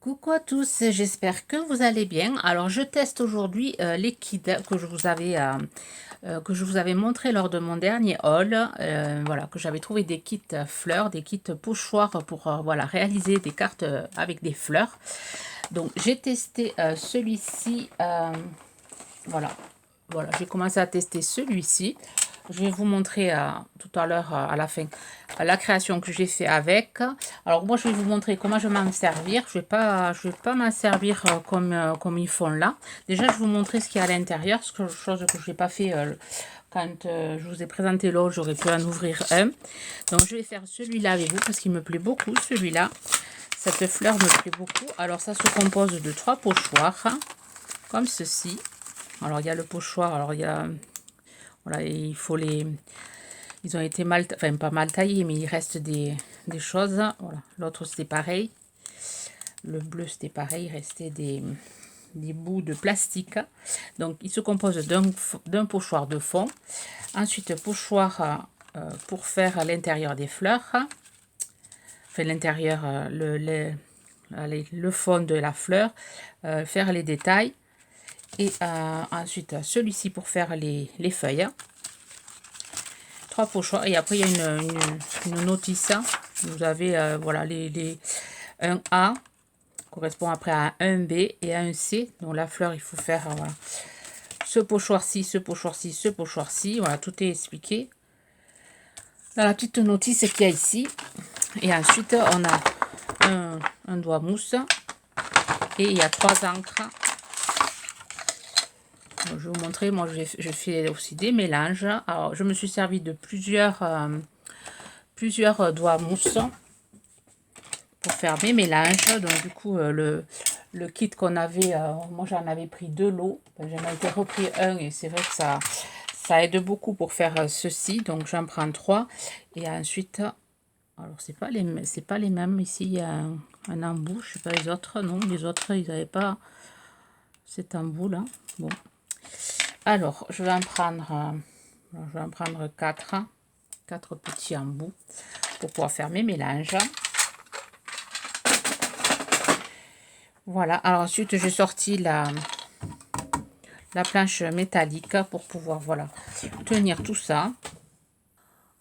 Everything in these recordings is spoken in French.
Coucou à tous, j'espère que vous allez bien. Alors je teste aujourd'hui les kits que je vous avais montré lors de mon dernier haul. Voilà, que j'avais trouvé des kits fleurs, des kits pochoirs pour voilà, réaliser des cartes avec des fleurs. Donc j'ai testé celui-ci. Voilà, j'ai commencé à tester celui-ci. Je vais vous montrer tout à l'heure, à la fin, la création que j'ai fait avec. Alors moi, je vais vous montrer comment je vais m'en servir. Je vais pas m'en servir comme ils font là. Déjà, je vais vous montrer ce qu'il y a à l'intérieur, chose que je n'ai pas fait quand je vous ai présenté l'autre. J'aurais pu en ouvrir un. Donc, je vais faire celui-là avec vous parce qu'il me plaît beaucoup, celui-là. Cette fleur me plaît beaucoup. Alors, ça se compose de 3 pochoirs, comme ceci. Alors, il y a le pochoir, alors il y a... Voilà, il faut les... Ils ont été mal... Enfin, pas mal taillés, mais il reste des choses. Voilà, l'autre, c'était pareil. Le bleu, c'était pareil. Il restait des bouts de plastique. Donc, il se compose d'un pochoir de fond. Ensuite, pochoir pour faire l'intérieur des fleurs. Enfin, l'intérieur, le fond de la fleur. Faire les détails. Et ensuite, celui-ci pour faire les feuilles. 3 pochoirs. Et après, il y a une notice. Vous avez, voilà, un A correspond après à un B et à un C. Donc, la fleur, il faut faire, voilà, ce pochoir-ci, ce pochoir-ci, ce pochoir-ci. Voilà, tout est expliqué dans la petite notice qu'il y a ici. Et ensuite, on a un doigt mousse. Et il y a 3 encres. Je vais vous montrer, moi je fais aussi des mélanges. Alors je me suis servi de plusieurs doigts mousse pour faire mes mélanges. Donc du coup le kit qu'on avait, moi j'en avais pris 2 lots. J'en ai été repris un et c'est vrai que ça aide beaucoup pour faire ceci. Donc j'en prends 3 et ensuite, alors c'est pas les mêmes. Ici il y a un embout, je sais pas les autres, non les autres ils n'avaient pas cet embout là. Bon. Alors, je vais en prendre 4 petits embouts pour pouvoir faire mes mélanges. Voilà, alors ensuite j'ai sorti la planche métallique pour pouvoir, voilà, tenir tout ça.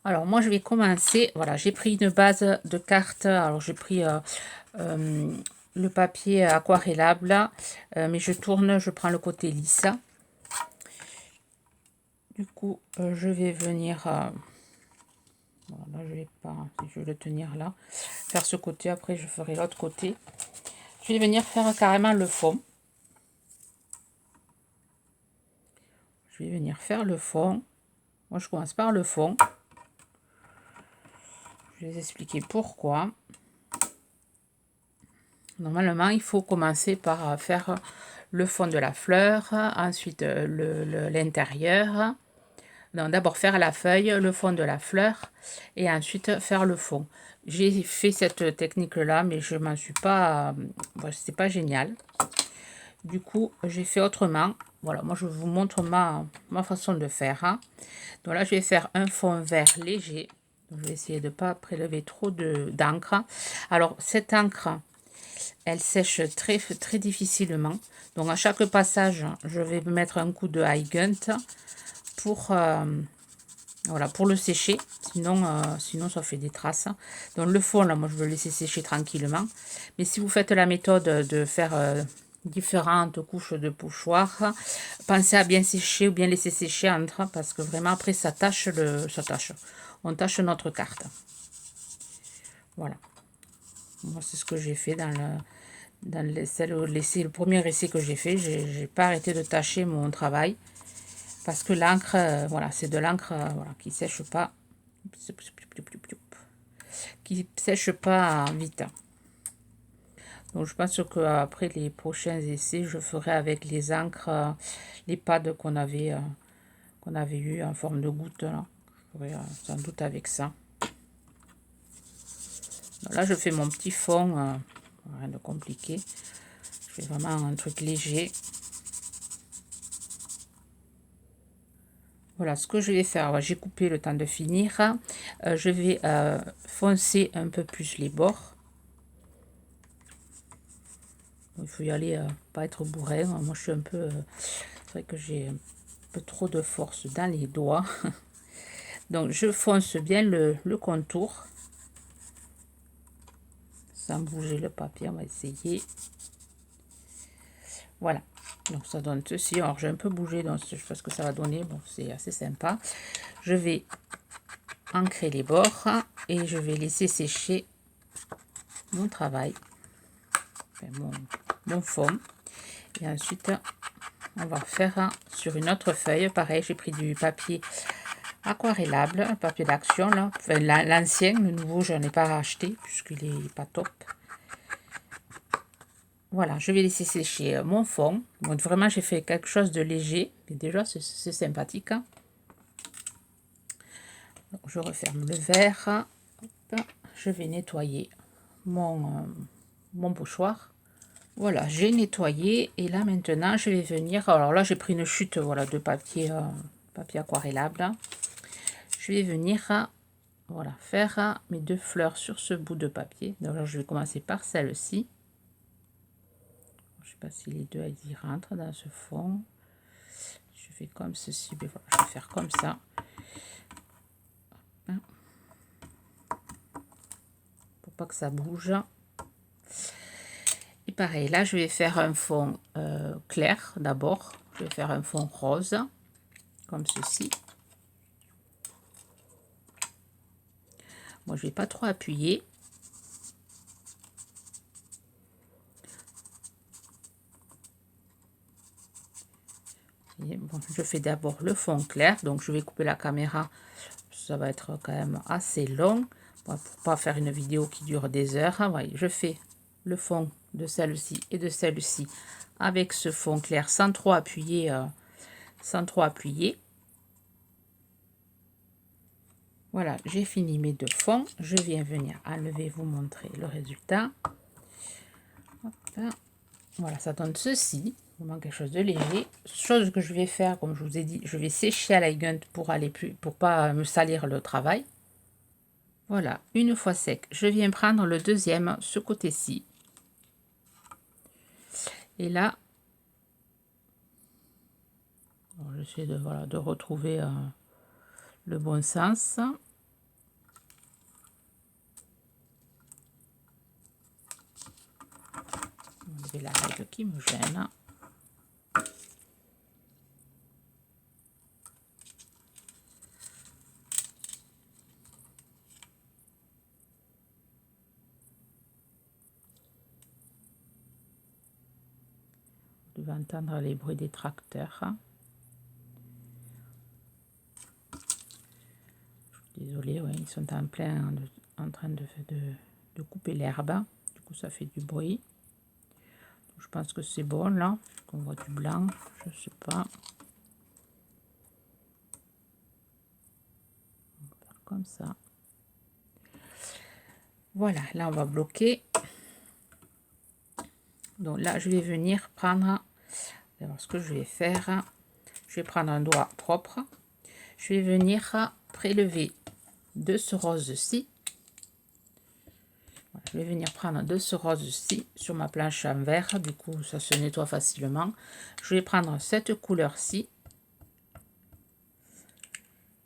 Alors moi je vais commencer, voilà, j'ai pris une base de cartes. Alors j'ai pris le papier aquarellable, mais je tourne, je prends le côté lisse. Du coup, je vais venir, voilà, je vais pas, je vais le tenir là, faire ce côté, après je ferai l'autre côté. Je vais venir faire carrément le fond. Je vais venir faire le fond. Moi, je commence par le fond. Je vais vous expliquer pourquoi. Normalement, il faut commencer par faire le fond de la fleur, ensuite l'intérieur. Donc d'abord faire la feuille, le fond de la fleur et ensuite faire le fond. J'ai fait cette technique là, mais je m'en suis pas, c'est pas génial. Du coup, j'ai fait autrement. Voilà, moi je vous montre ma façon de faire. Hein. Donc là, je vais faire un fond vert léger. Donc, je vais essayer de ne pas prélever trop d'encre. Alors cette encre, elle sèche très très difficilement. Donc à chaque passage, je vais mettre un coup de high gun pour voilà, pour le sécher, sinon ça fait des traces. Donc le fond là, moi je veux le laisser sécher tranquillement. Mais si vous faites la méthode de faire différentes couches de pochoirs, pensez à bien sécher ou bien laisser sécher entre, parce que vraiment après ça tâche on tâche notre carte. Voilà. Moi c'est ce que j'ai fait le premier essai que j'ai fait. J'ai pas arrêté de tâcher mon travail. Parce que l'encre, voilà, c'est de l'encre voilà, qui sèche pas. Qui sèche pas vite. Donc je pense que après les prochains essais, je ferai avec les encres, les pads qu'on avait eu en forme de goutte. Là. Je ferai sans doute avec ça. Donc là, je fais mon petit fond, rien de compliqué. Je fais vraiment un truc léger. Voilà ce que je vais faire. J'ai coupé le temps de finir. Je vais foncer un peu plus les bords. Il faut y aller, pas être bourrin. Moi, je suis un peu... c'est vrai que j'ai un peu trop de force dans les doigts. Donc, je fonce bien le contour. Sans bouger le papier, on va essayer. Voilà. Donc, ça donne ceci. Alors, j'ai un peu bougé, donc je pense que ça va donner. Bon, c'est assez sympa. Je vais ancrer les bords et je vais laisser sécher mon travail. Enfin, mon fond. Et ensuite, on va faire sur une autre feuille. Pareil, j'ai pris du papier aquarellable, un papier d'action là. Enfin, l'ancien, le nouveau, je n'en ai pas acheté puisqu'il est pas top. Voilà, je vais laisser sécher mon fond. Donc vraiment, j'ai fait quelque chose de léger. Et déjà, c'est sympathique. Donc, je referme le verre. Hop, je vais nettoyer mon pochoir. Voilà, j'ai nettoyé et là maintenant je vais venir, alors là j'ai pris une chute, voilà, de papier, papier aquarellable. Je vais venir, voilà, faire mes 2 fleurs sur ce bout de papier. Donc là, je vais commencer par celle-ci. Je sais pas si les deux elles y rentrent dans ce fond. Je fais comme ceci, mais voilà, je vais faire comme ça. Pour pas que ça bouge. Et pareil, là je vais faire un fond clair d'abord. Je vais faire un fond rose, comme ceci. Moi, je vais pas trop appuyer. Et bon, je fais d'abord le fond clair, donc je vais couper la caméra. Ça va être quand même assez long. Bon, pour pas faire une vidéo qui dure des heures. Ouais, je fais le fond de celle-ci et de celle-ci avec ce fond clair sans trop appuyer. Sans trop appuyer. Voilà, j'ai fini mes 2 fonds. Je viens venir enlever, vous montrer le résultat. Hop. Voilà, ça donne ceci. Vraiment quelque chose de léger. Chose que je vais faire, comme je vous ai dit, je vais sécher à la gun pour aller plus, pour pas me salir le travail. Voilà, une fois sec, je viens prendre le deuxième, ce côté-ci. Et là, j'essaie de, voilà, de retrouver le bon sens. Enlever la règle qui me gêne. Vous devez entendre les bruits des tracteurs. Désolée, ouais, ils sont en plein en train de couper l'herbe. Du coup, ça fait du bruit. Je pense que c'est bon là. On voit du blanc, je sais pas. On va faire comme ça. Voilà, là on va bloquer. Donc là, je vais venir prendre. Alors, ce que je vais faire, je vais prendre un doigt propre. Je vais venir prélever de ce rose-ci. Voilà, je vais venir prendre de ce rose-ci sur ma planche en verre. Du coup, ça se nettoie facilement. Je vais prendre cette couleur-ci.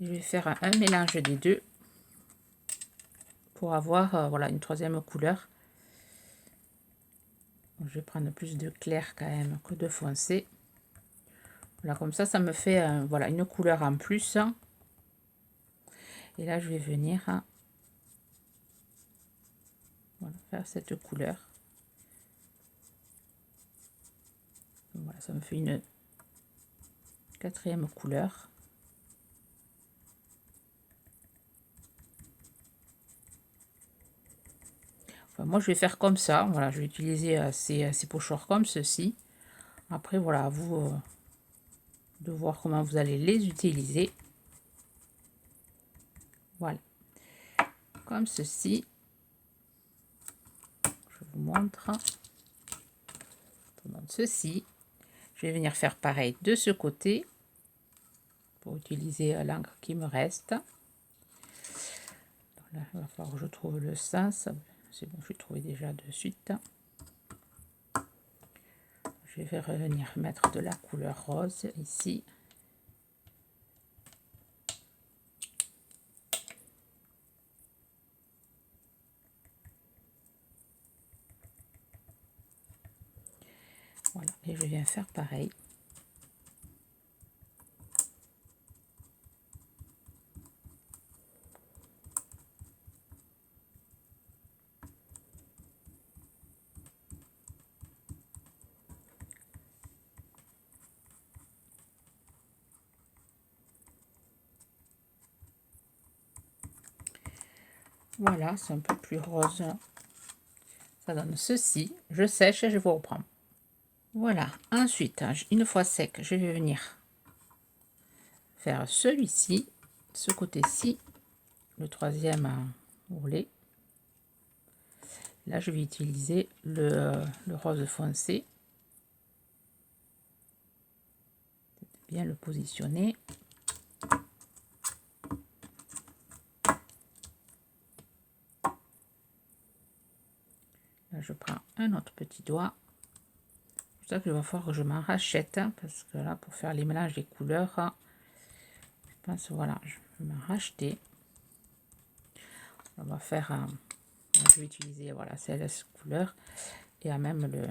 Je vais faire un mélange des deux pour avoir voilà, une troisième couleur. Donc, je vais prendre plus de clair quand même que de foncé. Voilà, comme ça me fait voilà, une couleur en plus. Et là, je vais venir voilà, faire cette couleur. Voilà, ça me fait une quatrième couleur. Enfin, moi, je vais faire comme ça. Voilà, je vais utiliser ces pochoirs comme ceci. Après, voilà, à vous de voir comment vous allez les utiliser. Voilà, comme ceci. Je vous montre. Je vous montre ceci. Je vais venir faire pareil de ce côté pour utiliser l'encre qui me reste. Là, il va falloir que je trouve le sens. C'est bon, je l'ai trouvé déjà de suite. Je vais revenir mettre de la couleur rose ici. Voilà, et je viens faire pareil. Voilà, c'est un peu plus rose. Ça donne ceci. Je sèche et je vous reprends. Voilà, ensuite, une fois sec, je vais venir faire celui-ci, ce côté-ci, le troisième ourlet. Là, je vais utiliser le rose foncé. Bien le positionner. Là, je prends un autre petit doigt. C'est pour ça qu'il va falloir que je m'en rachète, parce que là, pour faire les mélanges des couleurs, je pense, voilà, je vais m'en racheter. On va faire, je vais utiliser, voilà, cette couleur et à même le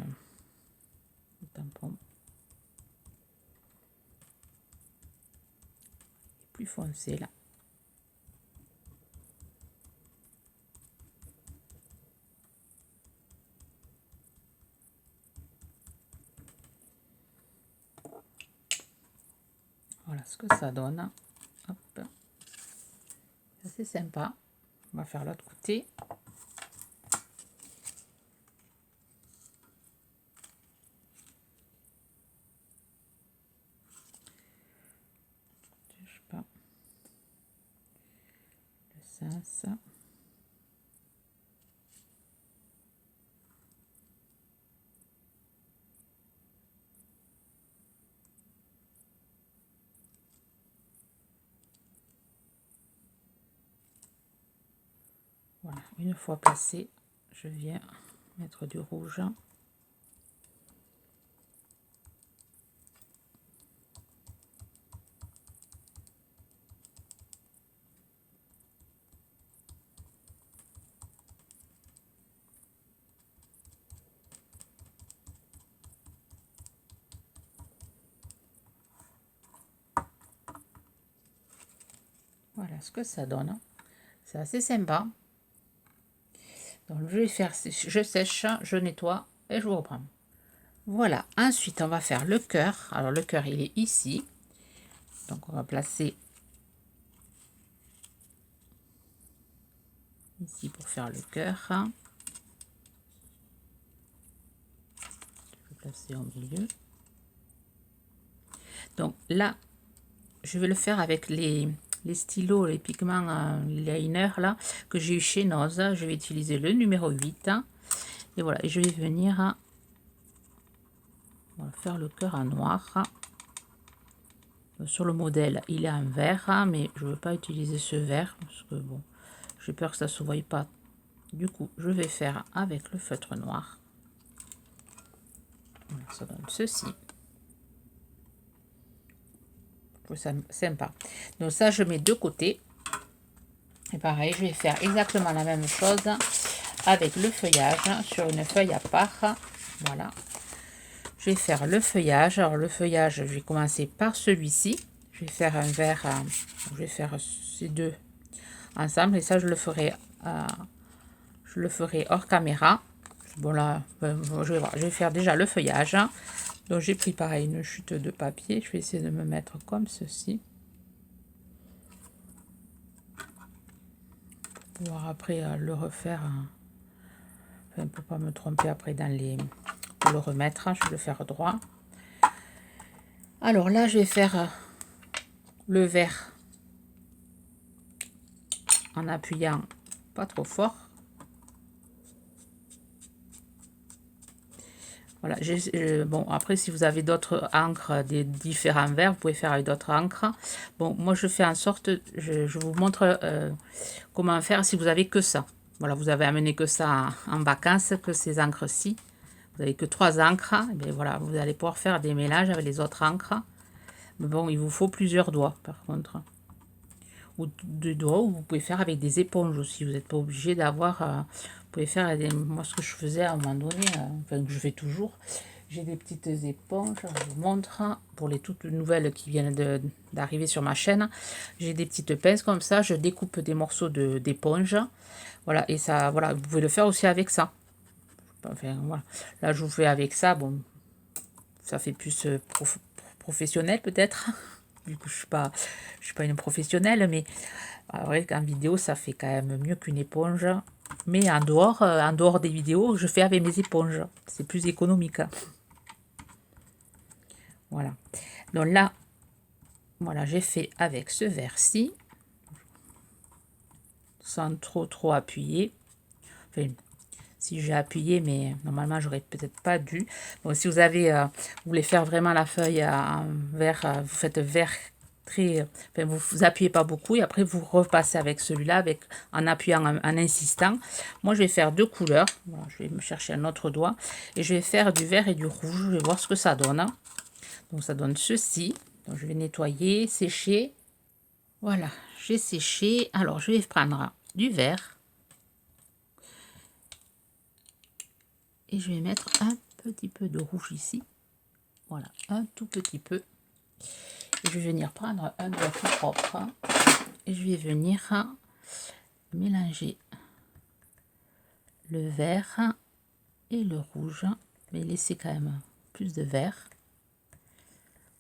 tampon plus foncé là. Voilà ce que ça donne. Hop. C'est sympa. On va faire l'autre côté. Je sais pas. Le sens. Voilà, une fois passé, je viens mettre du rouge. Voilà ce que ça donne. C'est assez sympa. Donc je vais faire, je sèche, je nettoie et je vous reprends. Voilà, ensuite on va faire le cœur. Alors le cœur il est ici. Donc on va placer ici pour faire le cœur. Je vais placer au milieu. Donc là, je vais le faire avec les stylos, les pigments liner là que j'ai eu chez Noz. Je vais utiliser le numéro 8. Et voilà, et je vais venir faire le cœur en noir. Sur le modèle, il est en vert, mais je ne veux pas utiliser ce vert parce que bon, j'ai peur que ça ne se voie pas. Du coup, je vais faire avec le feutre noir. Voilà, ça donne ceci. C'est sympa. Donc ça, je mets de côté. Et pareil, je vais faire exactement la même chose avec le feuillage sur une feuille à part. Voilà. Je vais faire le feuillage. Alors le feuillage, je vais commencer par celui-ci. Je vais faire un vert. Je vais faire ces deux ensemble et ça je le ferai hors caméra. Bon là, je vais voir. Je vais faire déjà le feuillage. Donc j'ai pris pareil une chute de papier. Je vais essayer de me mettre comme ceci. Pour pouvoir après le refaire. Enfin, pour pas me tromper après dans les. Pour le remettre, je vais le faire droit. Alors là, je vais faire le vert en appuyant pas trop fort. Voilà, bon, après, si vous avez d'autres encres, des différents verres, vous pouvez faire avec d'autres encres. Bon, moi, je fais en sorte, je vous montre comment faire si vous avez que ça. Voilà, vous avez amené que ça en vacances, que ces encres-ci. vous n'avez que 3 encres, et bien voilà, vous allez pouvoir faire des mélanges avec les autres encres. Mais bon, il vous faut plusieurs doigts par contre. Ou 2 doigts, ou vous pouvez faire avec des éponges aussi. Vous n'êtes pas obligé d'avoir... vous pouvez faire des... Moi, ce que je faisais à un moment donné, enfin que je fais toujours, j'ai des petites éponges, je vous montre, pour les toutes nouvelles qui viennent d'arriver sur ma chaîne. J'ai des petites pinces comme ça, je découpe des morceaux d'éponge. Voilà, et ça, voilà, vous pouvez le faire aussi avec ça. Enfin, voilà. Là, je vous fais avec ça, bon, ça fait plus professionnel peut-être. Du coup, je suis pas une professionnelle, mais vrai qu'en vidéo, ça fait quand même mieux qu'une éponge. Mais en dehors des vidéos, je fais avec mes éponges. C'est plus économique. Voilà. Donc là, voilà, j'ai fait avec ce verre-ci. Sans trop appuyer. Enfin, si j'ai appuyé, mais normalement, j'aurais peut-être pas dû. Bon, si vous avez, vous voulez faire vraiment la feuille en verre, vous faites verre très... Enfin, vous appuyez pas beaucoup et après, vous repassez avec celui-là en appuyant, en insistant. Moi, je vais faire 2 couleurs. Voilà, je vais me chercher un autre doigt. Et je vais faire du vert et du rouge. Je vais voir ce que ça donne. Donc, ça donne ceci. Donc, je vais nettoyer, sécher. Voilà, j'ai séché. Alors, je vais prendre du vert. Et je vais mettre un petit peu de rouge ici. Voilà, un tout petit peu. Et je vais venir prendre un doigt tout propre. Et je vais venir mélanger le vert et le rouge. Je vais laisser quand même plus de vert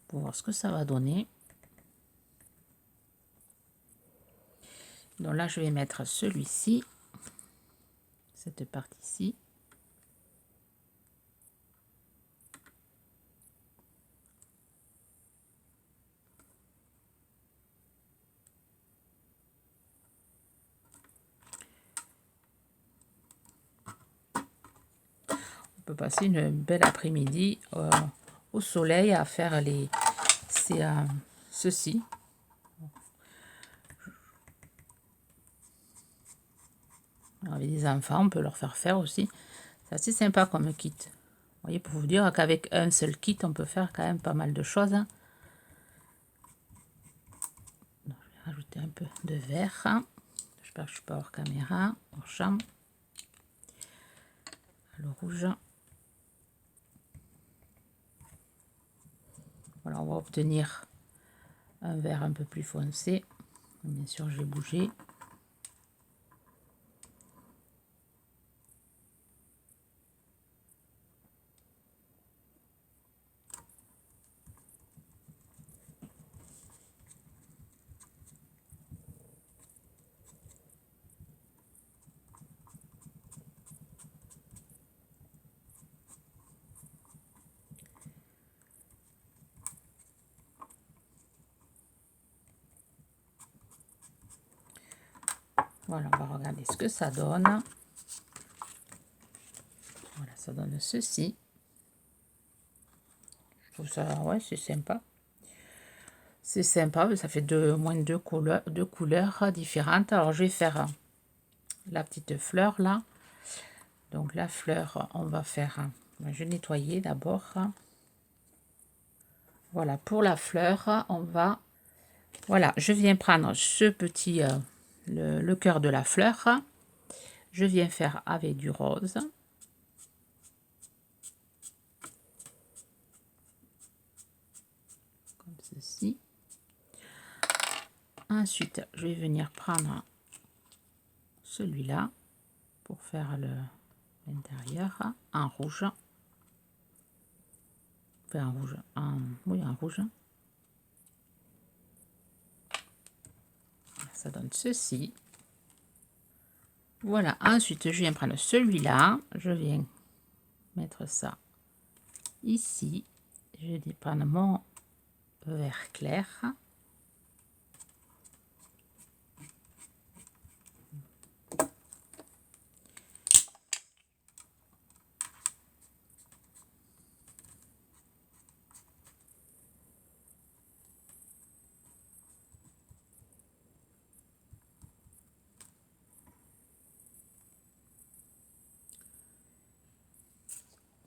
pour voir ce que ça va donner. Donc là, je vais mettre celui-ci, cette partie-ci. On peut passer une belle après-midi au soleil à faire ceci. Avec des enfants, on peut leur faire aussi. C'est assez sympa comme kit. Vous voyez, pour vous dire qu'avec un seul kit, on peut faire quand même pas mal de choses. Donc, je vais rajouter un peu de vert. J'espère que je suis pas hors caméra, hors champ. Le rouge. Voilà, on va obtenir un vert un peu plus foncé. Bien sûr, j'ai bougé. Voilà, on va regarder ce que ça donne. Voilà, ça donne ceci. Je trouve ça, ouais, c'est sympa. C'est sympa, ça fait au moins deux couleurs différentes. Alors, je vais faire la petite fleur là. Donc, la fleur, on va faire... Je vais nettoyer d'abord. Voilà, pour la fleur, on va... Voilà, je viens prendre ce petit... le cœur de la fleur. Je viens faire avec du rose. Comme ceci. Ensuite, je vais venir prendre celui-là pour faire l'intérieur en rouge. Enfin, en rouge. Oui, en rouge. Ça donne ceci. Voilà, ensuite je viens prendre celui-là, je viens mettre ça ici, je vais prendre mon vert clair.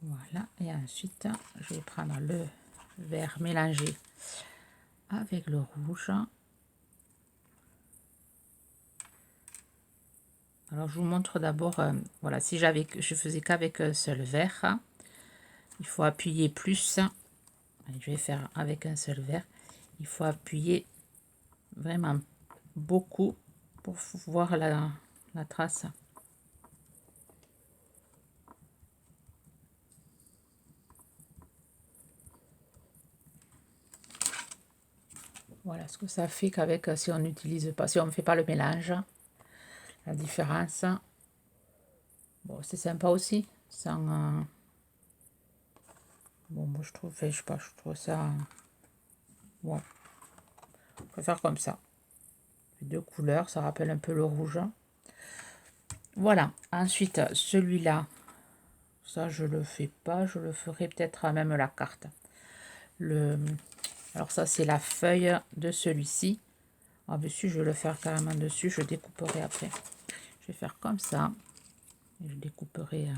Voilà, et ensuite je vais prendre le vert mélangé avec le rouge. Alors je vous montre d'abord, voilà, si je faisais qu'avec un seul vert, il faut appuyer plus. Allez, je vais faire avec un seul vert. Il faut appuyer vraiment beaucoup pour voir la trace. Voilà ce que ça fait qu'avec, si on n'utilise pas, si on ne fait pas le mélange, la différence. Bon, c'est sympa aussi. Sans, bon, moi je trouve, je sais pas, je trouve ça. Ouais, on peut faire comme ça. Deux couleurs, ça rappelle un peu le rouge. Voilà. Ensuite, celui-là, ça je le fais pas, je le ferai peut-être à même la carte. Alors ça c'est la feuille de celui-ci. Ah, dessus, je vais le faire carrément dessus, je découperai après. Je vais faire comme ça. Et je découperai.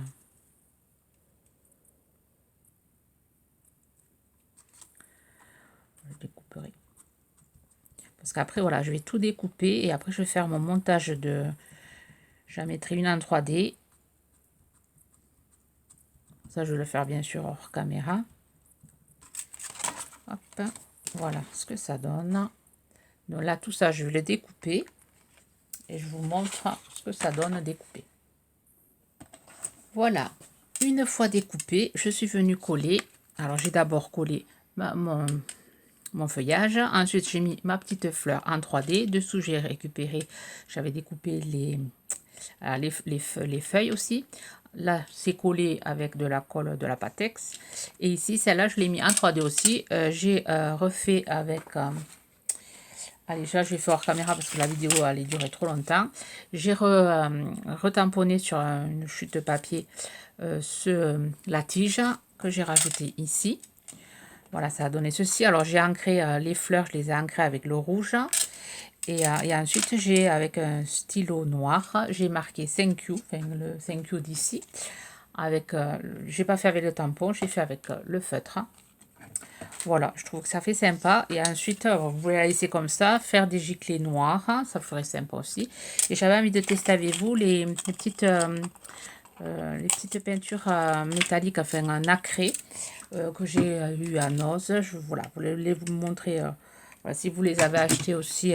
Je découperai. Parce qu'après, voilà, je vais tout découper et après, je vais faire mon montage de. J'en mettrai une en 3D. Ça, je vais le faire bien sûr hors caméra. Hop, voilà ce que ça donne. Donc là, tout ça, je vais le découper. Et je vous montre ce que ça donne découpé. Voilà, une fois découpé, je suis venue coller. Alors, j'ai d'abord collé mon feuillage. Ensuite, j'ai mis ma petite fleur en 3D. Dessous, j'ai récupéré, j'avais découpé les feuilles aussi. Là, c'est collé avec de la colle de la Patex. Et ici, celle-là, je l'ai mis en 3D aussi. J'ai refait avec... allez, là, je vais faire hors caméra parce que la vidéo allait durer trop longtemps. J'ai retamponné sur une chute de papier la tige que j'ai rajouté ici. Voilà, ça a donné ceci. Alors, j'ai ancré les fleurs, je les ai ancrées avec le rouge. Et ensuite, j'ai, avec un stylo noir, j'ai marqué thank you, enfin le thank you d'ici. Avec, j'ai pas fait avec le tampon, j'ai fait avec le feutre. Voilà, je trouve que ça fait sympa. Et ensuite, vous pouvez la laisser comme ça, faire des giclées noirs, ça ferait sympa aussi. Et j'avais envie de tester avec vous les petites peintures métalliques, enfin nacrées, que j'ai eu à Noz. Voilà, je voulais vous montrer. Voilà, si vous les avez achetées aussi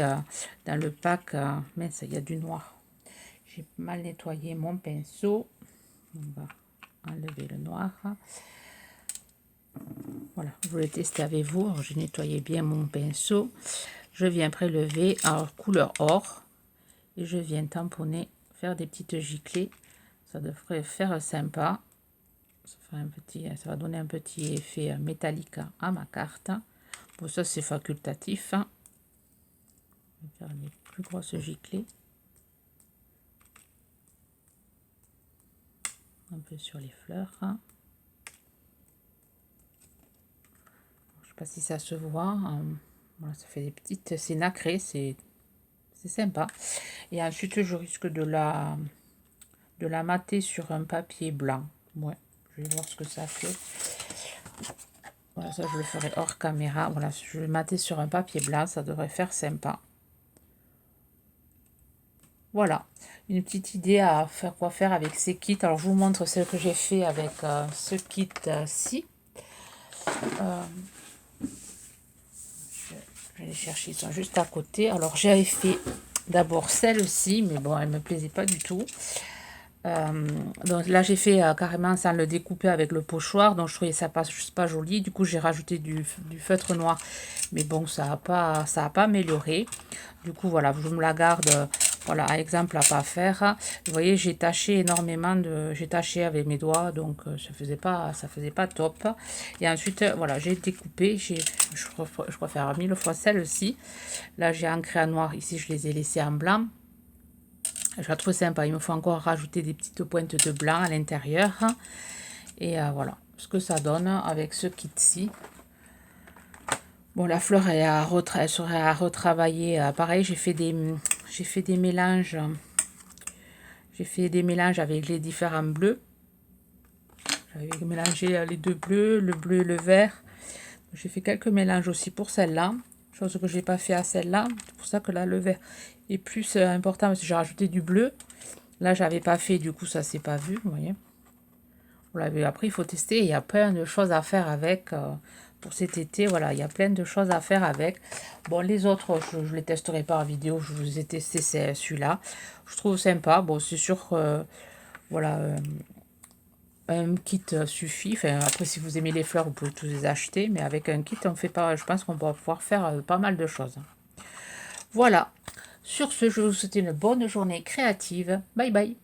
dans le pack, mince, il y a du noir. J'ai mal nettoyé mon pinceau. On va enlever le noir. Voilà, je voulais tester avec vous. Alors, j'ai nettoyé bien mon pinceau. Je viens prélever en couleur or et je viens tamponner, faire des petites giclées. Ça devrait faire sympa. Ça va donner un petit effet métallique à ma carte. Bon, ça c'est facultatif. Je vais faire les plus grosses giclées. Un peu sur les fleurs. Je sais pas si ça se voit. Voilà, ça fait des petites. C'est nacré, c'est sympa. Et ensuite, je risque de la mater sur un papier blanc. Ouais, je vais voir ce que ça fait. Voilà, ça je le ferai hors caméra. Voilà, je vais mater sur un papier blanc, ça devrait faire sympa. Voilà, une petite idée à faire quoi faire avec ces kits. Alors je vous montre ce que j'ai fait avec ce kit-ci. Je vais les chercher, ils sont juste à côté. Alors j'avais fait d'abord celle-ci, mais bon, elle me plaisait pas du tout. Donc là j'ai fait carrément sans le découper avec le pochoir, donc je trouvais ça pas joli. Du coup j'ai rajouté du feutre noir, mais bon, ça a pas amélioré. Du coup voilà, je me la garde, voilà, à exemple à pas faire. Vous voyez, j'ai taché énormément j'ai taché avec mes doigts, donc ça faisait pas top. Et ensuite voilà, j'ai découpé, je préfère 1000 fois celle-ci. Là j'ai ancré en noir, ici je les ai laissés en blanc. Je la trouve sympa. Il me faut encore rajouter des petites pointes de blanc à l'intérieur. Et voilà ce que ça donne avec ce kit-ci. Bon, la fleur, elle serait à retravailler. Pareil, j'ai fait des mélanges. J'ai fait des mélanges avec les différents bleus. J'avais mélangé les deux bleus, le bleu et le vert. J'ai fait quelques mélanges aussi pour celle-là, chose que j'ai pas fait à celle-là. C'est pour ça que là, le vert est plus important parce que j'ai rajouté du bleu. Là, j'avais pas fait, du coup, ça s'est pas vu, vous voyez. Voilà, après, il faut tester. Il y a plein de choses à faire avec pour cet été. Voilà, il y a plein de choses à faire avec. Bon, les autres, je les testerai pas en vidéo. Je vous ai testé celui-là. Je trouve sympa. Bon, c'est sûr, voilà, un kit suffit. Enfin, après, si vous aimez les fleurs, vous pouvez tous les acheter. Mais avec un kit, on fait pas. Je pense qu'on va pouvoir faire pas mal de choses. Voilà. Sur ce, je vous souhaite une bonne journée créative. Bye bye.